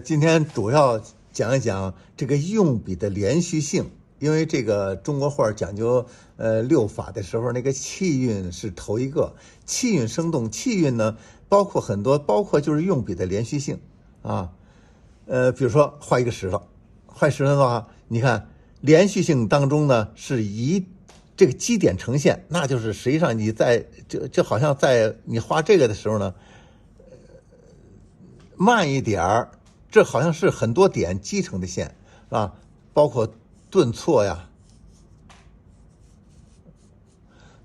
今天主要讲一讲这个用笔的连续性，因为这个中国画讲究六法的时候，那个气韵是头一个，气韵生动，气韵呢包括很多，包括就是用笔的连续性啊。比如说画一个石头，画石头的话，你看连续性当中呢是以这个基点呈现，那就是实际上你在就好像在你画这个的时候呢，慢一点儿。这好像是很多点积成的线啊，包括顿挫呀，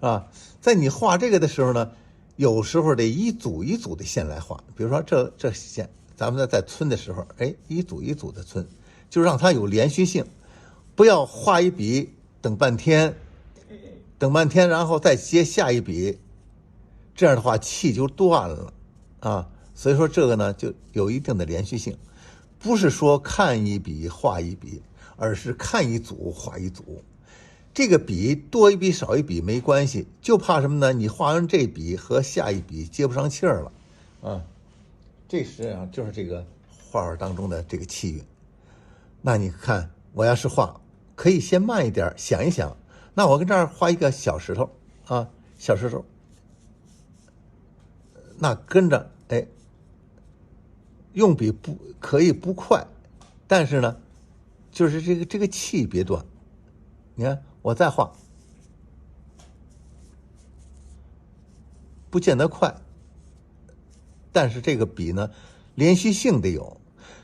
啊，在你画这个的时候呢，有时候得一组一组的线来画。比如说这线，咱们在皴的时候，一组一组的皴，就让它有连续性，不要画一笔等半天，然后再接下一笔，这样的话气就断了啊。所以说这个呢就有一定的连续性。不是说看一笔画一笔，而是看一组画一组。这个笔多一笔少一笔没关系，就怕什么呢？你画完这笔和下一笔接不上气儿了啊！这实际上就是这个画当中的这个气韵。那你看，我要是画，可以先慢一点想一想。那我跟这儿画一个小石头啊，小石头，那跟着用笔不可以不快，但是呢，就是这个气别断。你看我再画，不见得快，但是这个笔呢，连续性得有。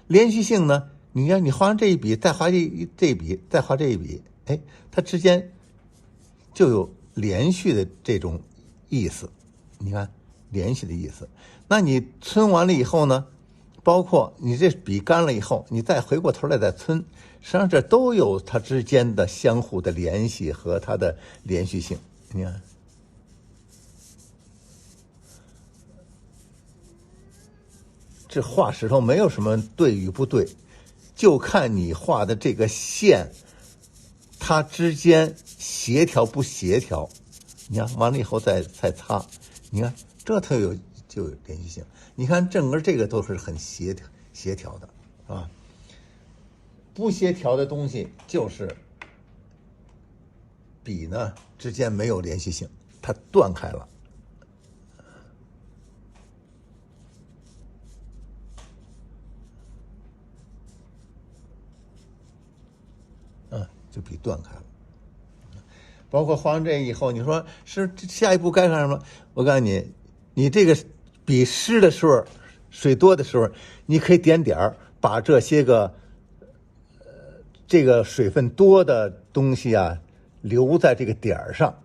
连续性呢，你看你画完这一笔，再画这一笔，再画这一笔，它之间就有连续的这种意思。你看连续的意思。那你皴完了以后呢？包括你这笔干了以后，你再回过头来再皴，实际上这都有它之间的相互的联系和它的连续性。你看，这画石头没有什么对与不对，就看你画的这个线，它之间协调不协调。你看完了以后再擦，你看这就有连续性。你看整个这个都是很协调的啊，不协调的东西就是笔呢之间没有连续性，它断开了。就笔断开了。包括画完这以后，你说是下一步该干什么？我告诉你，你这个笔湿的时候，水多的时候，你可以点点儿，把这些个这个水分多的东西啊留在这个点儿上。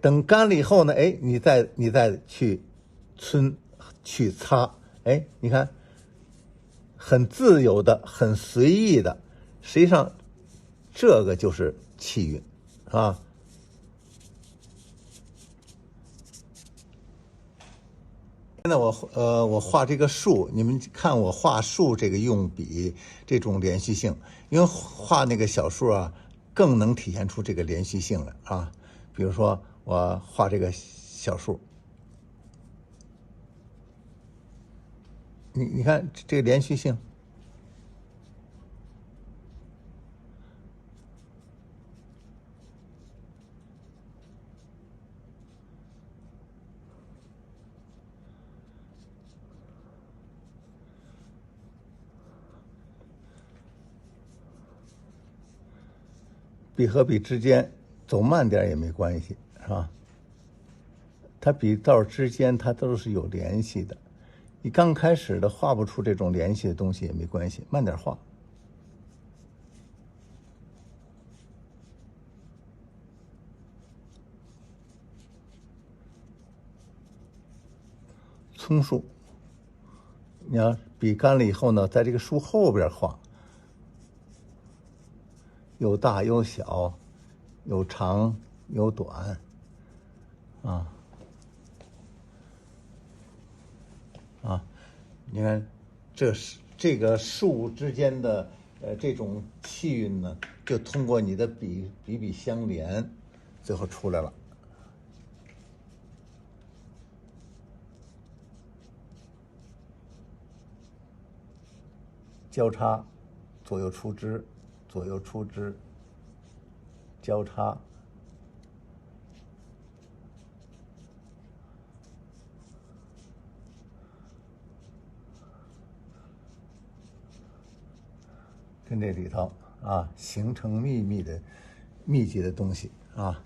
等干了以后呢，你再去皴去擦，你看很自由的，很随意的，实际上这个就是气韵啊。现在我画这个树，你们看我画树这个用笔这种连续性，因为画那个小树啊，更能体现出这个连续性来啊。比如说我画这个小树，你看这个连续性。笔和笔之间走慢点也没关系，是吧？它笔道之间它都是有联系的。你刚开始的画不出这种联系的东西也没关系，慢点画。葱树，你要笔干了以后呢，在这个树后边画。有大有小，有长有短，你看，这个树之间的这种气韵呢，就通过你的笔相连，最后出来了。交叉，左右出枝，左右出枝，交叉。跟这里头啊形成密集的东西啊。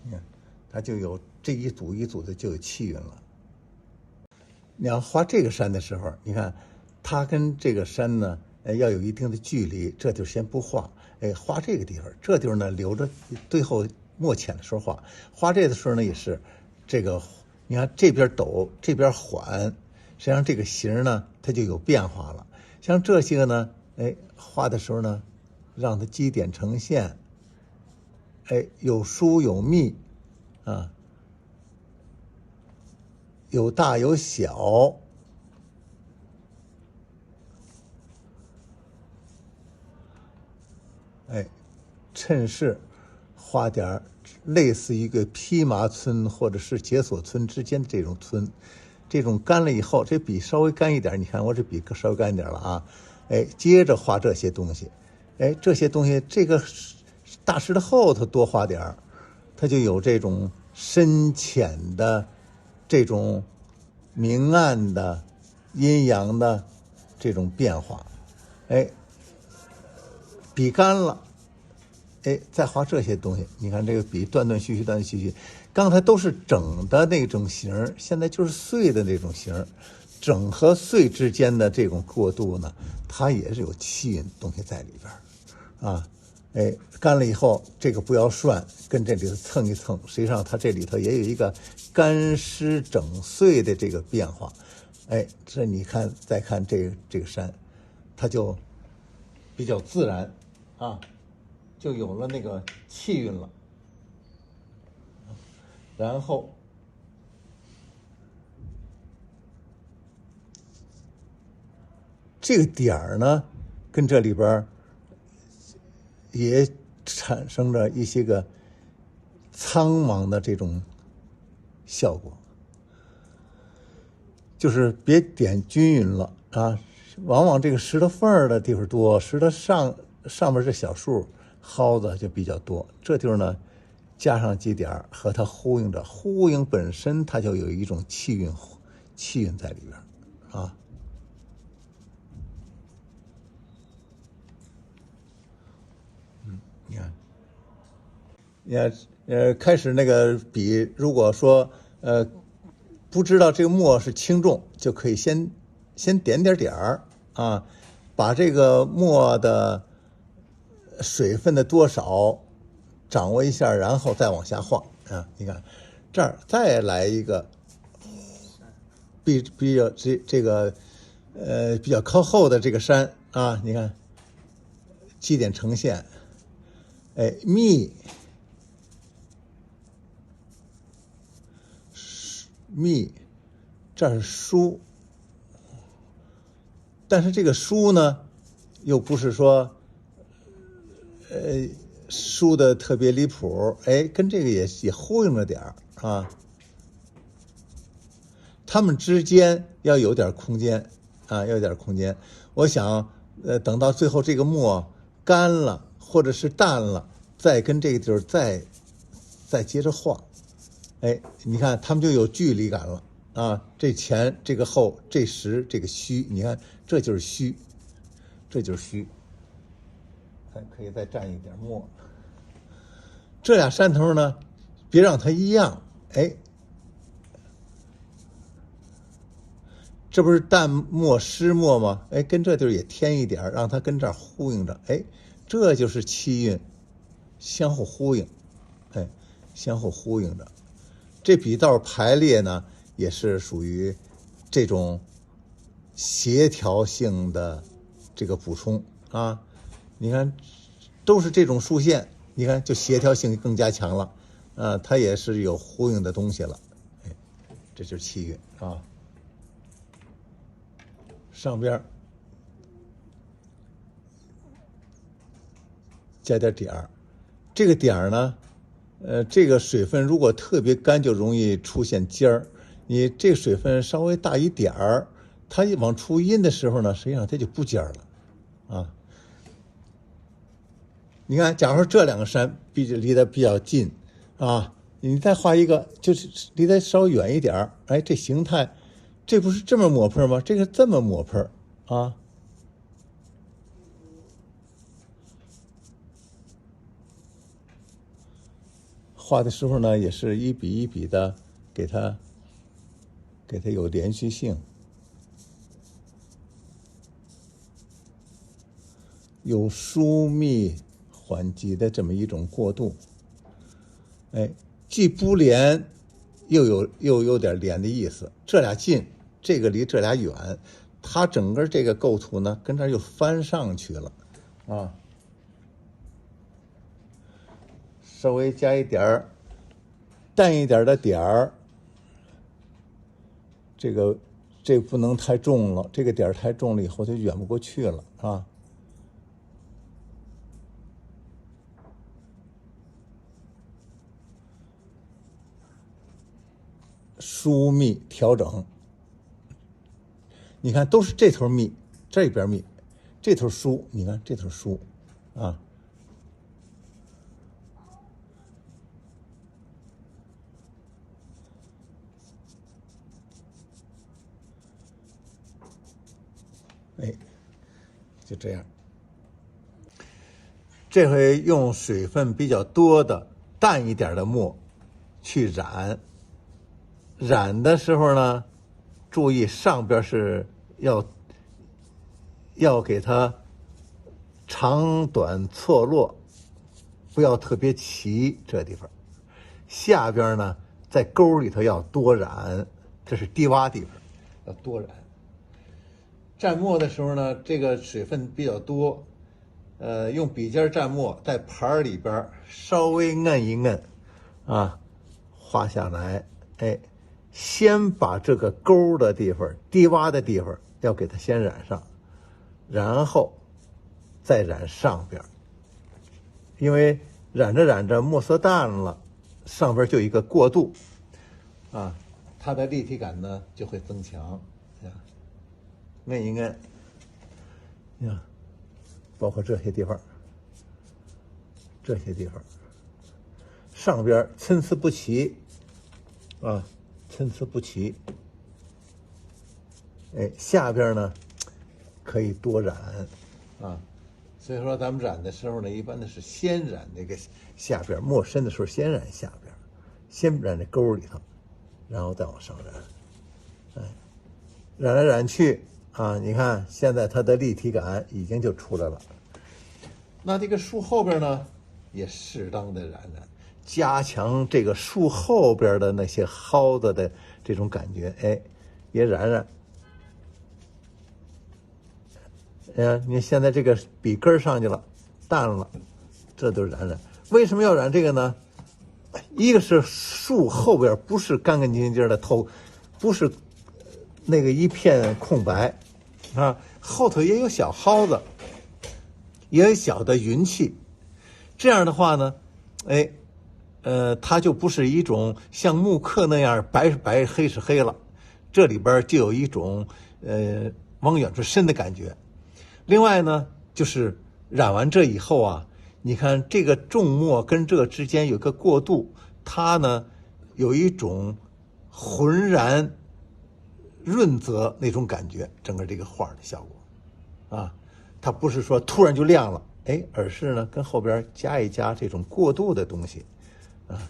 你看，它就有这一组一组的就有气韵了。你要画这个山的时候，你看它跟这个山呢，要有一定的距离，这就先不画。画这个地方，这地方呢留着最后墨浅的时候画。画这个时候呢也是，这个你看这边陡，这边缓，实际上这个形呢它就有变化了。像这些个呢，画的时候呢，让它基点呈现，有疏有密，啊，有大有小。趁势画点类似一个披麻村或者是解锁村之间的这种村，这种干了以后，这笔稍微干一点，你看我这笔稍微干一点了啊，接着画这些东西，这些东西这个大石的后头多画点，它就有这种深浅的、这种明暗的、阴阳的这种变化，笔干了。再画这些东西，你看这个笔断断续续，断断续续。刚才都是整的那种形，现在就是碎的那种形。整和碎之间的这种过渡呢，它也是有气韵东西在里边啊。干了以后，这个不要涮，跟这里头蹭一蹭，实际上它这里头也有一个干湿整碎的这个变化。这你看，再看这个山，它就比较自然啊。就有了那个气韵了，然后这个点儿呢，跟这里边也产生着一些个苍茫的这种效果，就是别点均匀了啊，往往这个石头缝儿的地方多，石头上面这小数蒿子就比较多，这地方呢加上几点和它呼应着，呼应本身它就有一种气韵在里边啊。你看，开始那个笔，如果说不知道这个墨是轻重，就可以先点点啊，把这个墨的水分的多少掌握一下，然后再往下画啊。你看这儿再来一个比较这个比较靠后的这个山啊，你看基点呈现，密。这是疏，但是这个疏呢，又不是说，疏的特别离谱，跟这个也呼应着点啊。他们之间要有点空间啊，要有点空间。我想，等到最后这个墨干了或者是淡了，再跟这个地儿再接着画。你看他们就有距离感了啊！这前这个后，这实这个虚，你看这就是虚，这就是虚。咱可以再蘸一点墨。这俩山头呢，别让它一样，这不是淡墨湿墨吗？跟这地儿也添一点，让它跟这儿呼应着，这就是气韵，相互呼应，相互呼应着。这笔道排列呢，也是属于这种协调性的这个补充啊。你看，都是这种竖线，你看就协调性更加强了，它也是有呼应的东西了，这就是气韵啊。上边加点点儿，这个点儿呢，这个水分如果特别干，就容易出现尖儿。你这个水分稍微大一点儿，它往出阴的时候呢，实际上它就不尖儿了，啊。你看，假如说这两个山离得比较近，啊，你再画一个，就是离得稍微远一点儿，哎，这形态，这不是这么抹喷吗？这个这么抹喷，啊。画的时候呢，也是一笔一笔的给它有连续性，有疏密缓急的这么一种过渡。哎，既不连，又有点连的意思。这俩近，这个离这俩远，它整个这个构图呢，跟这又翻上去了，啊。稍微加一点儿淡一点的点儿，这不能太重了，这个点儿太重了以后就远不过去了，啊。疏密调整，你看都是这头密，这边密，这头疏，你看这头疏，啊。哎，就这样。这回用水分比较多的淡一点的墨去染，染的时候呢，注意上边是要给它长短错落，不要特别齐，这地方。下边呢，在沟里头要多染，这是低洼地方，要多染。蘸墨的时候呢，这个水分比较多，用笔尖蘸墨，在盘里边稍微摁一摁，啊，画下来。哎，先把这个沟的地方、低洼的地方要给它先染上，然后再染上边，因为染着染着墨色淡了，上边就有一个过渡，啊，它的立体感呢就会增强。摁一摁，呀，包括这些地方，上边参差不齐，啊，参差不齐。哎，下边呢可以多染，啊，所以说咱们染的时候呢，一般的是先染这个下边，墨深的时候先染下边，先染这沟里头，然后再往上染。哎，染来染去。啊，你看现在它的立体感已经就出来了。那这个树后边呢，也适当的染染，加强这个树后边的那些蒿子的这种感觉。哎，也染染。你看现在这个笔根上去了，淡了，这都染染。为什么要染这个呢？一个是树后边不是干干净净的透，不是那个一片空白，啊，后头也有小蒿子，也有小的云气。这样的话呢，哎，它就不是一种像木刻那样白是白黑是黑了，这里边就有一种往远处伸的感觉。另外呢，就是染完这以后啊，你看这个重墨跟这个之间有个过渡，它呢有一种浑然润泽那种感觉，整个这个画的效果，啊，它不是说突然就亮了，哎，而是呢跟后边加一加这种过渡的东西，啊，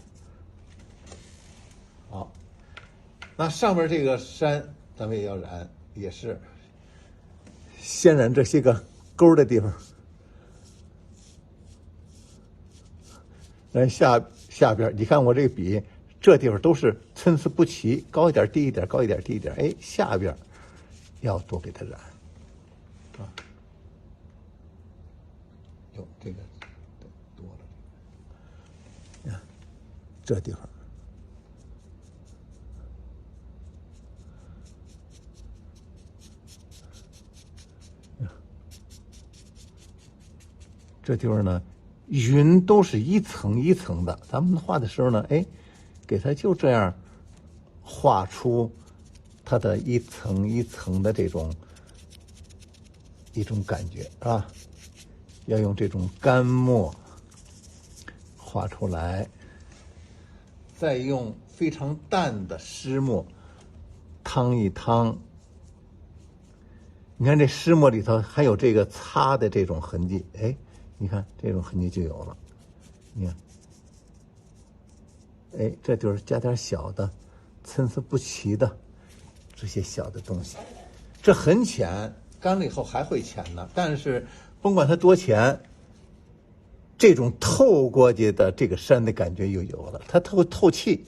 好，那上面这个山咱们也要染，也是先染这些个沟的地方，下边你看我这个笔。这地方都是参差不齐，高一点低一点，高一点低一点。哎，下边要多给它染，啊，哟，这个多了，呀，这地方，呀，这地方呢云都是一层一层的，咱们画的时候呢，哎，给它就这样画出它的一层一层的这种一种感觉啊，要用这种干墨画出来，再用非常淡的湿墨汤一汤。你看这湿墨里头还有这个擦的这种痕迹，哎，你看这种痕迹就有了。你看，哎，这就是加点小的参差不齐的这些小的东西。这很浅，干了以后还会浅呢，但是甭管它多浅，这种透过去的这个山的感觉又有了，它透气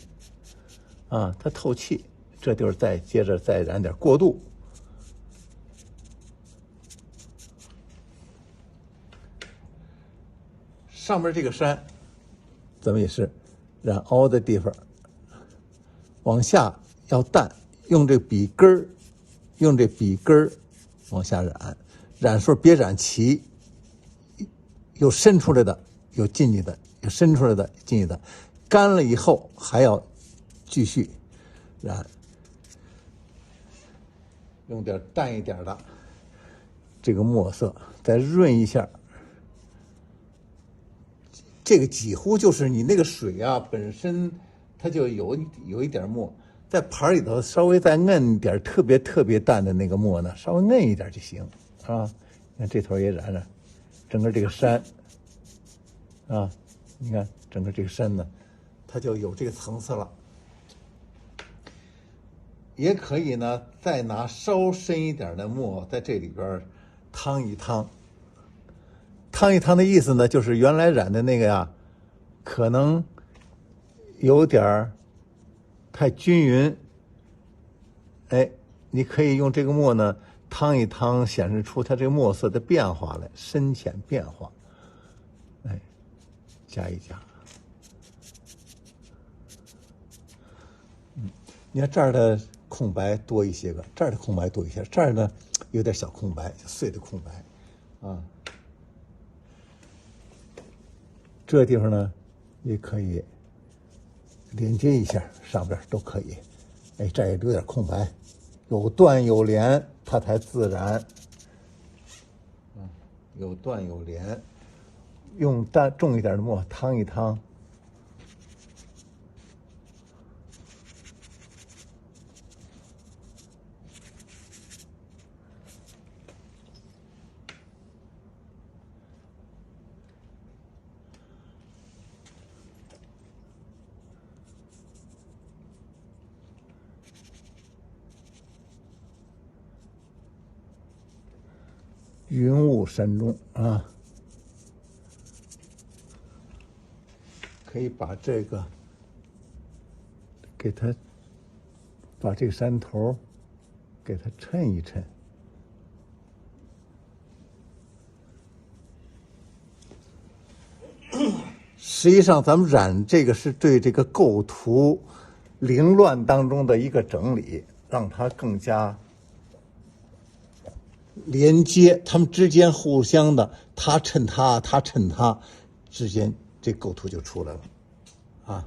啊，它透气。这就是再接着再染点过渡。上面这个山，咱们也是染凹的地方，往下要淡，用这笔根儿，往下染，染时候别染齐，有伸出来的，有进去的，有伸出来的，进去的，干了以后还要继续染，用点淡一点的这个墨色，再润一下。这个几乎就是你那个水啊，本身它就有一点墨，在盘里头稍微再摁一点，特别淡的那个墨呢，稍微摁一点就行啊。你看这头也染染，整个这个山啊，你看整个这个山呢，它就有这个层次了。也可以呢，再拿稍深一点的墨在这里边汤一汤。汤一汤的意思呢，就是原来染的那个呀，可能有点太均匀。哎，你可以用这个墨呢汤一汤，显示出它这个墨色的变化来，深浅变化。哎，加一加。你看这儿的空白多一些个，这儿的空白多一些，这儿呢有点小空白，碎的空白，啊。这个地方呢，也可以连接一下，上边都可以。哎，这儿也留点空白，有断有连，它才自然。有断有连，用重一点的墨汤一汤。云雾山中啊，可以把这个给它把这个山头给它衬一衬。实际上，咱们染这个是对这个构图凌乱当中的一个整理，让它更加连接，他们之间互相的，他衬他，他衬他，之间这构图就出来了，啊。